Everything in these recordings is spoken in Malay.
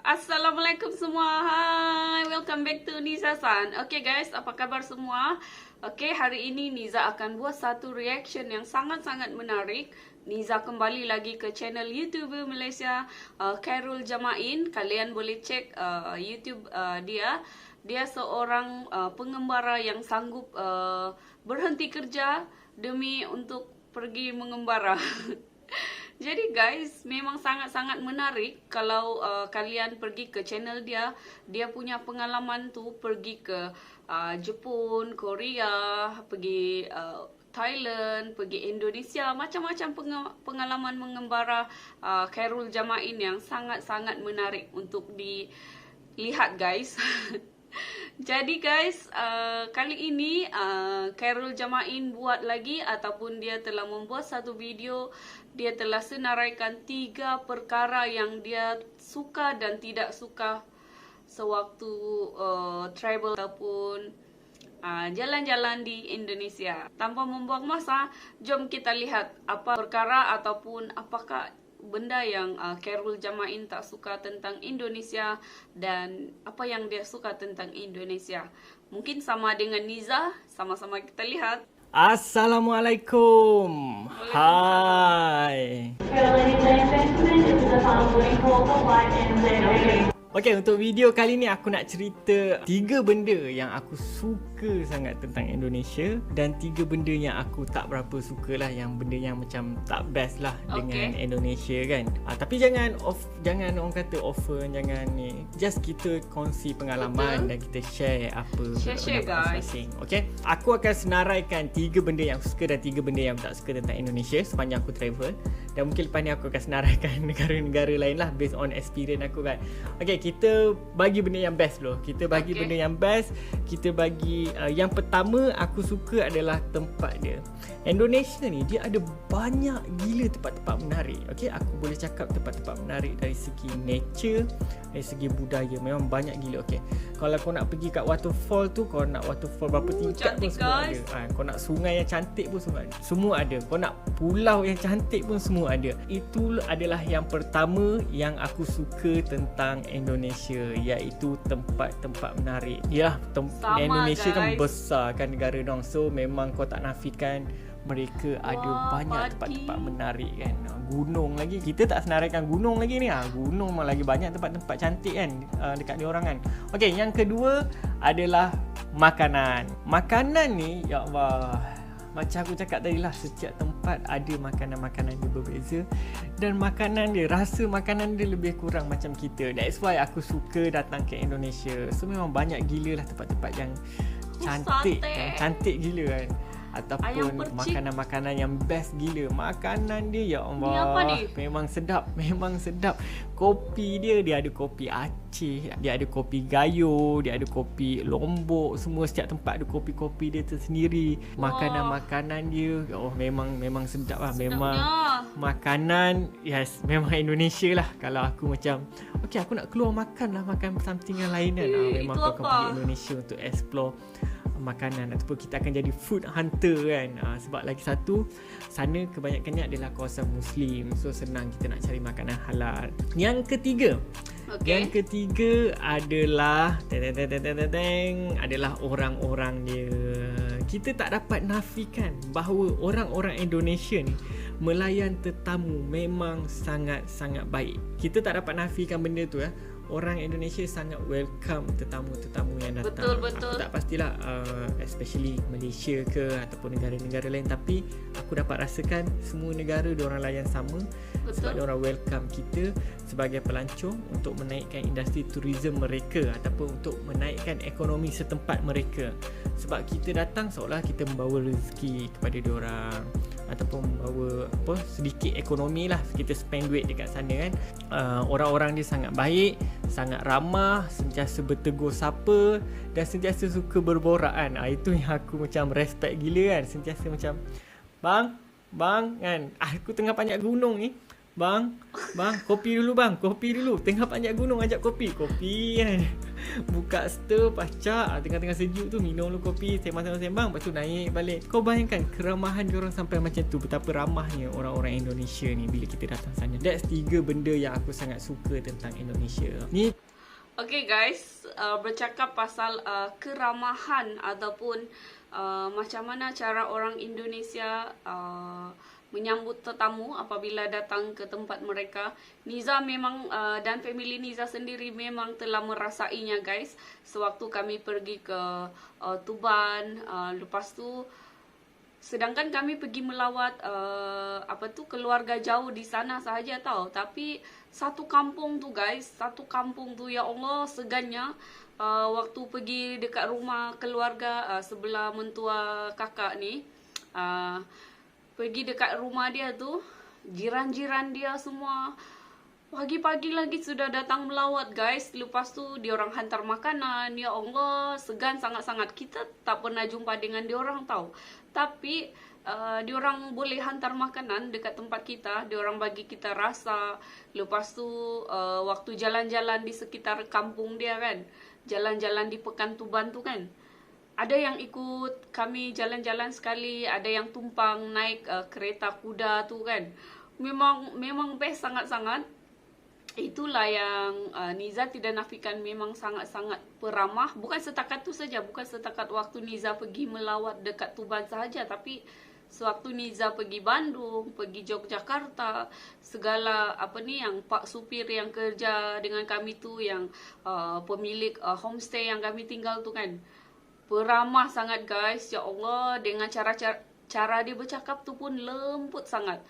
Assalamualaikum semua. Hai, welcome back to Niza San. Okay guys, apa kabar semua? Okay, hari ini Niza akan buat satu reaction yang sangat-sangat menarik. Niza kembali lagi ke channel YouTuber Malaysia, Khairul Jamain. Kalian boleh cek YouTube dia. Dia seorang pengembara yang sanggup berhenti kerja demi untuk pergi mengembara. Jadi guys, memang sangat-sangat menarik kalau kalian pergi ke channel dia. Dia punya pengalaman tu pergi ke Jepun, Korea, pergi Thailand, pergi Indonesia, macam-macam pengalaman mengembara Khairul Jamain yang sangat-sangat menarik untuk dilihat guys. Jadi guys, kali ini Khairul Jamain buat lagi ataupun dia telah membuat satu video. Dia telah senaraikan 3 perkara yang dia suka dan tidak suka sewaktu travel ataupun jalan-jalan di Indonesia. Tanpa membuang masa, jom kita lihat apa perkara ataupun apakah benda yang Khairul Jamain tak suka tentang Indonesia dan apa yang dia suka tentang Indonesia. Mungkin sama dengan Niza, sama-sama kita lihat. Assalamualaikum. Hai. Hello, ladies and gentlemen, this is the following call for flight and Okey, untuk video kali ni aku nak cerita 3 benda yang aku suka sangat tentang Indonesia dan 3 benda yang aku tak berapa suka lah, yang benda yang macam tak best lah dengan Indonesia kan. Tapi jangan orang kata offer, jangan ni. Just kita kongsi pengalaman dan kita share apa Share masing-masing. Okey, aku akan senaraikan 3 benda yang aku suka dan 3 benda yang aku tak suka tentang Indonesia sepanjang aku travel. Dan mungkin lepas ni aku akan senaraikan negara-negara lain lah based on experience aku kan. Okey, kita bagi benda yang best dulu. Kita bagi benda yang best. Kita bagi yang pertama aku suka adalah tempat dia. Indonesia ni dia ada banyak gila tempat-tempat menarik. Okey, aku boleh cakap tempat-tempat menarik dari segi nature, dari segi budaya, memang banyak gila. Okey, kalau kau nak pergi kat waterfall tu, kau nak waterfall berapa tingkat pun semua ada. Kau nak sungai yang cantik pun semua ada. Kau nak pulau yang cantik pun semua ada. Itu adalah yang pertama yang aku suka tentang Indonesia, iaitu tempat-tempat menarik. Ya, Indonesia guys, kan besar kan negara dong. So memang kau tak nafikan mereka ada banyak tempat-tempat menarik kan. Gunung lagi, kita tak senaraikan gunung lagi ni. Gunung malah lagi banyak tempat-tempat cantik kan dekat dia orang kan. Okey, yang kedua adalah makanan. Makanan ni, ya Allah, macam aku cakap tadi lah, setiap tempat ada makanan-makanan dia berbeza. Dan makanan dia, rasa makanan dia lebih kurang macam kita. That's why aku suka datang ke Indonesia. So memang banyak gila lah tempat-tempat yang cantik, yang cantik gila kan. Ataupun makanan-makanan yang best gila. Makanan dia, ya Allah, memang sedap. Memang sedap. Kopi dia ada kopi Aceh, dia ada kopi Gayo, dia ada kopi Lombok. Semua setiap tempat ada kopi-kopi dia tersendiri. Makanan-makanan dia, oh memang sedap lah. Memang makanan, yes, memang Indonesia lah. Kalau aku macam, okay, aku nak keluar makan something yang lain kan. Memang aku akan pergi Indonesia untuk explore makanan, ataupun kita akan jadi food hunter kan. Sebab lagi satu, sana kebanyakannya adalah kawasan Muslim, so senang kita nak cari makanan halal. Yang ketiga, Yang ketiga adalah adalah orang-orang dia. Kita tak dapat nafikan bahawa orang-orang Indonesia ni melayan tetamu memang sangat-sangat baik. Kita tak dapat nafikan benda tu ya. Orang Indonesia sangat welcome tetamu-tetamu yang datang. Betul. Aku tak pastilah especially Malaysia ke ataupun negara-negara lain, tapi aku dapat rasakan semua negara diorang layan sama. Sebab diorang welcome kita sebagai pelancong untuk menaikkan industri tourism mereka ataupun untuk menaikkan ekonomi setempat mereka. Sebab kita datang seolah kita membawa rezeki kepada diorang ataupun membawa sedikit ekonomi lah, kita spend duit dekat sana kan. Orang-orang dia sangat baik, sangat ramah, sentiasa bertegur sapa dan sentiasa suka berborak kan. Itu yang aku macam respect gila kan. Sentiasa macam bang kan, aku tengah panjat gunung ni, Bang, kopi dulu bang, kopi dulu. Tengah panjat gunung ajak kopi. Kopi kan. Buka stir, pacak. Tengah-tengah sejuk tu minum dulu kopi, sembang-sembang. Lepas tu naik balik. Kau bayangkan keramahan diorang sampai macam tu. Betapa ramahnya orang-orang Indonesia ni bila kita datang sana. That's 3 benda yang aku sangat suka tentang Indonesia. Ni Okay guys, bercakap pasal keramahan ataupun macam mana cara orang Indonesia menyambut tetamu apabila datang ke tempat mereka. Niza memang dan family Niza sendiri memang telah merasainya guys. Sewaktu kami pergi ke Tuban, lepas tu sedangkan kami pergi melawat keluarga jauh di sana sahaja tau. Tapi satu kampung tu guys, satu kampung tu ya Allah segannya. Waktu pergi dekat rumah keluarga sebelah mentua kakak ni, pergi dekat rumah dia tu, jiran-jiran dia semua pagi-pagi lagi sudah datang melawat guys. Lepas tu diorang hantar makanan. Ya Allah, segan sangat-sangat. Kita tak pernah jumpa dengan diorang tau. Tapi diorang boleh hantar makanan dekat tempat kita. Diorang bagi kita rasa. Lepas tu waktu jalan-jalan di sekitar kampung dia kan, jalan-jalan di Pekan Tuban tu kan, ada yang ikut kami jalan-jalan sekali, ada yang tumpang naik kereta kuda tu kan. Memang best sangat-sangat. Itulah yang Niza tidak nafikan, memang sangat-sangat peramah. Bukan setakat tu saja, bukan setakat waktu Niza pergi melawat dekat Tuban sahaja, tapi sewaktu Niza pergi Bandung, pergi Yogyakarta, segala yang pak supir yang kerja dengan kami tu, yang pemilik homestay yang kami tinggal tu kan, peramah sangat guys. Ya Allah, dengan cara dia bercakap tu pun lembut sangat.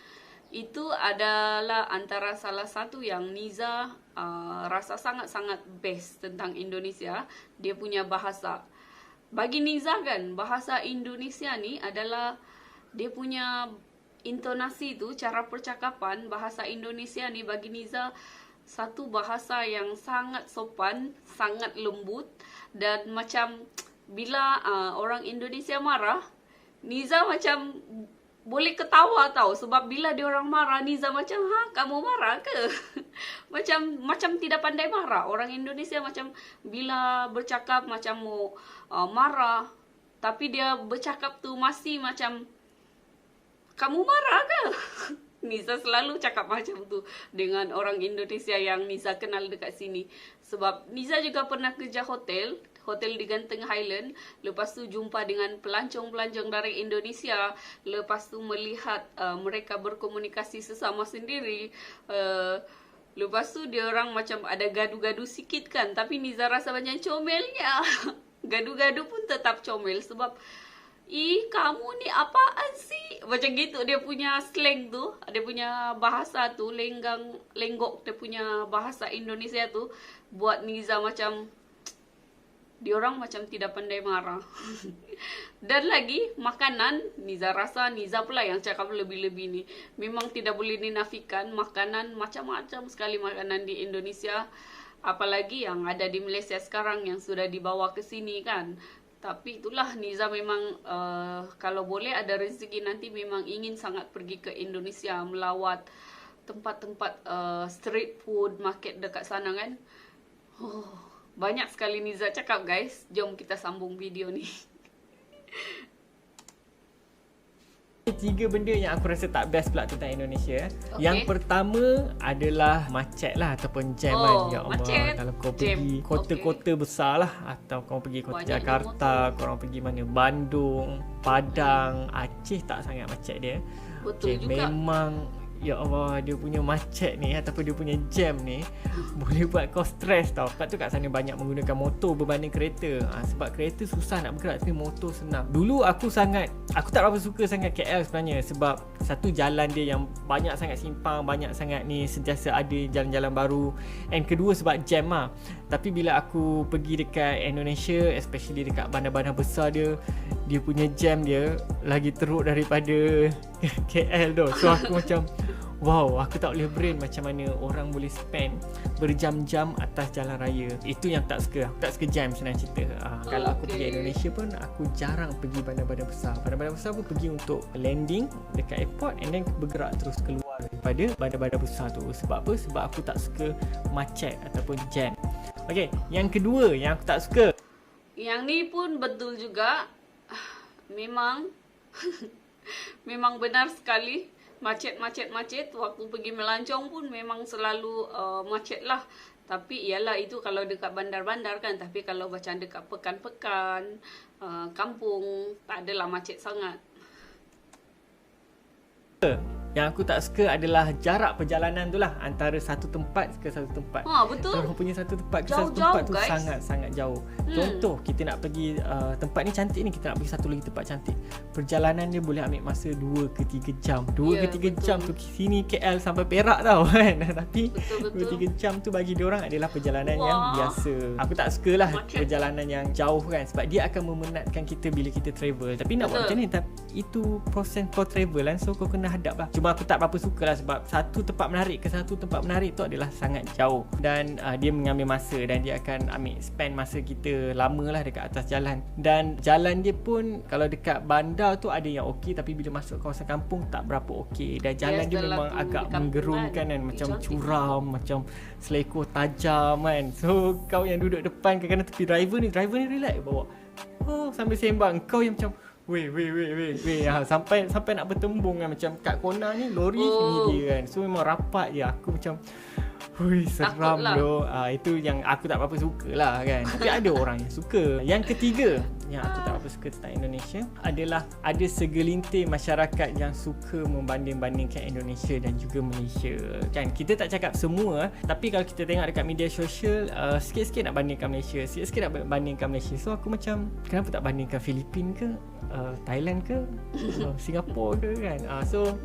Itu adalah antara salah satu yang Niza rasa sangat-sangat best tentang Indonesia. Dia punya bahasa. Bagi Niza kan, bahasa Indonesia ni adalah dia punya intonasi tu, cara percakapan. Bahasa Indonesia ni bagi Niza satu bahasa yang sangat sopan, sangat lembut. Dan macam bila orang Indonesia marah, Niza macam boleh ketawa tau. Sebab bila dia orang marah, Niza macam, kamu marah ke? macam tidak pandai marah. Orang Indonesia macam bila bercakap macam mau marah, tapi dia bercakap tu masih macam, kamu marah ke? Niza selalu cakap macam tu dengan orang Indonesia yang Niza kenal dekat sini. Sebab Niza juga pernah kerja hotel di Genting Highland. Lepas tu jumpa dengan pelancong-pelancong dari Indonesia. Lepas tu melihat mereka berkomunikasi sesama sendiri. Lepas tu dia orang macam ada gaduh-gaduh sikit kan. Tapi Niza rasa macam comelnya. Gaduh-gaduh pun tetap comel. Sebab, kamu ni apaan sih? Macam gitu dia punya slang tu. Dia punya bahasa tu, lenggok dia punya bahasa Indonesia tu, buat Niza macam, diorang macam tidak pandai marah. Dan lagi makanan, Niza rasa Niza pula yang cakap lebih-lebih ni. Memang tidak boleh dinafikan, makanan macam-macam sekali makanan di Indonesia. Apalagi yang ada di Malaysia sekarang yang sudah dibawa ke sini kan. Tapi itulah, Niza memang kalau boleh ada rezeki nanti memang ingin sangat pergi ke Indonesia, melawat tempat-tempat street food, market dekat sana kan. Banyak sekali Niza cakap guys. Jom kita sambung video ni. 3 benda yang aku rasa tak best pula tentang Indonesia. Okay. Yang pertama adalah macet lah ataupun jam kan. Ya Allah, macet, kalau kau jam. pergi kota-kota besar lah, atau kau pergi kota Banyak Jakarta, korang pergi mana, Bandung, Padang, Aceh, tak sangat macet dia. Betul juga. Memang ya Allah, dia punya macet ni ataupun dia punya jam ni boleh buat kau stres tau. Sebab tu kat sana banyak menggunakan motor berbanding kereta. Sebab kereta susah nak bergerak, tapi motor senang. Dulu aku tak berapa suka sangat KL sebenarnya. Sebab satu, jalan dia yang banyak sangat simpang, banyak sangat ni, sentiasa ada jalan-jalan baru. And kedua, sebab jam lah. Tapi bila aku pergi dekat Indonesia, especially dekat bandar-bandar besar dia punya jam dia lagi teruk daripada KL tu. So aku macam, wow, aku tak boleh brain macam mana orang boleh spend berjam-jam atas jalan raya. Itu yang tak suka. Aku tak suka jam, senang cerita. Kalau aku pergi Indonesia pun, aku jarang pergi bandar-bandar besar. Bandar-bandar besar pun pergi untuk landing dekat airport and then bergerak terus keluar daripada bandar-bandar besar tu. Sebab apa? Sebab aku tak suka macet ataupun jam. Okey, yang kedua yang aku tak suka. Yang ni pun betul juga. Memang memang benar sekali. Macet. Waktu pergi melancong pun memang selalu macet lah. Tapi ialah itu kalau dekat bandar-bandar kan. Tapi kalau macam dekat pekan-pekan, kampung, tak adalah macet sangat. Yang aku tak suka adalah jarak perjalanan tu lah, antara satu tempat ke satu tempat. Betul. Orang punya satu tempat ke satu Jauh-jauh, tempat tu guys. sangat-sangat jauh. Contoh, kita nak pergi tempat ni cantik ni, kita nak pergi satu lagi tempat cantik. Perjalanan dia boleh ambil masa 2 ke 3 jam. 2 Ya, ke 3 betul. jam tu sini KL sampai Perak tau kan. Tapi Betul. 2-3 jam tu bagi diorang adalah perjalanan Wah. yang biasa. Aku tak sukalah Macet. perjalanan yang jauh kan, sebab dia akan memenatkan kita bila kita travel. Tapi nak buat Betul. macam ni, itu proses kau travel kan, so kau kena hadap lah. Cuma aku tak berapa suka lah, sebab satu tempat menarik ke satu tempat menarik tu adalah sangat jauh, dan dia mengambil masa, dan dia akan ambil spend masa kita lama lah dekat atas jalan. Dan jalan dia pun kalau dekat bandar tu ada yang okey, tapi bila masuk kawasan kampung tak berapa okey. Dan jalan dia jalan memang tu agak di kampung menggerunkan kan, macam cantik. curam, macam selekor tajam kan. So kau yang duduk depan, kadang-kadang tepi driver ni relax bawa sambil sembang. Kau yang macam weh sampai nak bertembung kan, macam kat corner ni lori ni dia kan. So memang rapat je. Aku macam seram Takutlah. doh. Itu yang aku tak berapa suka lah kan. Tapi ada orang yang suka. Yang ketiga yang aku tak berapa suka tentang Indonesia adalah ada segelintir masyarakat yang suka membanding-bandingkan Indonesia dan juga Malaysia kan. Kita tak cakap semua, tapi kalau kita tengok dekat media sosial, sikit-sikit nak bandingkan Malaysia, sikit-sikit nak bandingkan Malaysia. So aku macam, kenapa tak bandingkan Filipin ke, Thailand ke, Singapura ke kan. So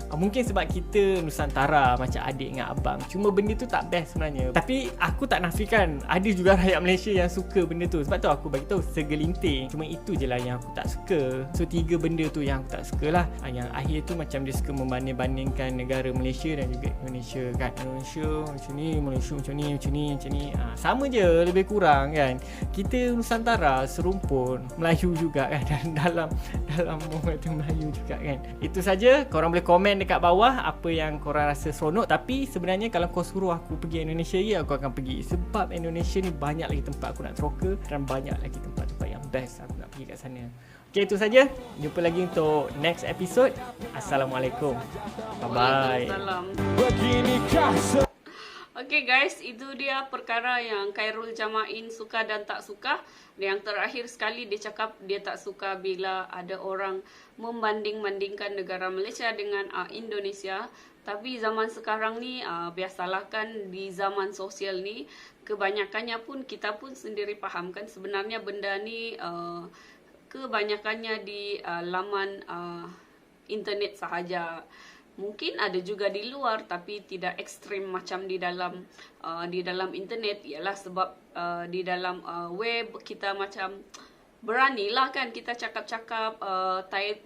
mungkin sebab kita Nusantara, macam adik dengan abang. Cuma benda tu tak best sebenarnya. Tapi aku tak nafikan ada juga rakyat Malaysia yang suka benda tu. Sebab tu aku bagi tahu segelintir. Cuma itu je lah yang aku tak suka. So 3 benda tu yang aku tak suka lah. Yang akhir tu macam dia suka membanding-bandingkan negara Malaysia dan juga Indonesia kan. Indonesia macam ni, Malaysia macam ni. Sama je lebih kurang kan. Kita Nusantara serumpun, Melayu juga kan. Dan dalam orang tu Melayu juga kan. Itu saja. Korang boleh komen dekat bawah apa yang korang rasa seronok. Tapi sebenarnya kalau kau suruh aku pergi Indonesia lagi, aku akan pergi. Sebab Indonesia ni banyak lagi tempat aku nak teroka, dan banyak lagi tempat-tempat yang best aku nak pergi kat sana. Okay, itu saja. Jumpa lagi untuk next episode. Assalamualaikum. Bye-bye. Waalaikumsalam. Okay guys, itu dia perkara yang Khairul Jamain suka dan tak suka. Yang terakhir sekali dia cakap dia tak suka bila ada orang membanding-bandingkan negara Malaysia dengan Indonesia. Tapi zaman sekarang ni biasalah kan, di zaman sosial ni kebanyakannya pun kita pun sendiri faham kan, sebenarnya benda ni kebanyakannya di laman internet sahaja. Mungkin ada juga di luar, tapi tidak ekstrim macam di dalam internet. Ialah sebab di dalam web kita macam beranilah kan kita cakap-cakap,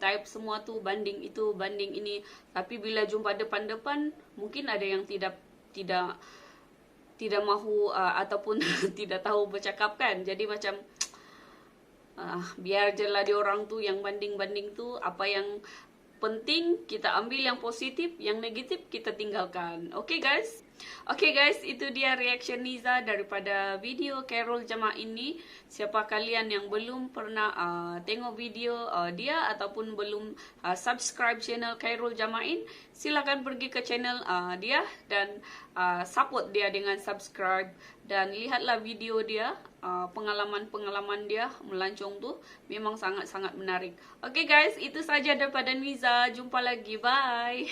type semua tu, banding itu, banding ini. Tapi bila jumpa depan-depan, mungkin ada yang tidak mahu ataupun tidak tahu bercakap kan. Jadi macam biar je lah diorang tu yang banding-banding tu. Apa yang penting kita ambil yang positif, yang negatif kita tinggalkan. Okay guys, itu dia reaction Niza daripada video Khairul Jamain ini. Siapa kalian yang belum pernah tengok video dia ataupun belum subscribe channel Khairul Jamain, silakan pergi ke channel dia dan support dia dengan subscribe, dan lihatlah video dia. Pengalaman-pengalaman dia melancong tu memang sangat-sangat menarik. Okay guys, itu saja daripada Niza. Jumpa lagi. Bye.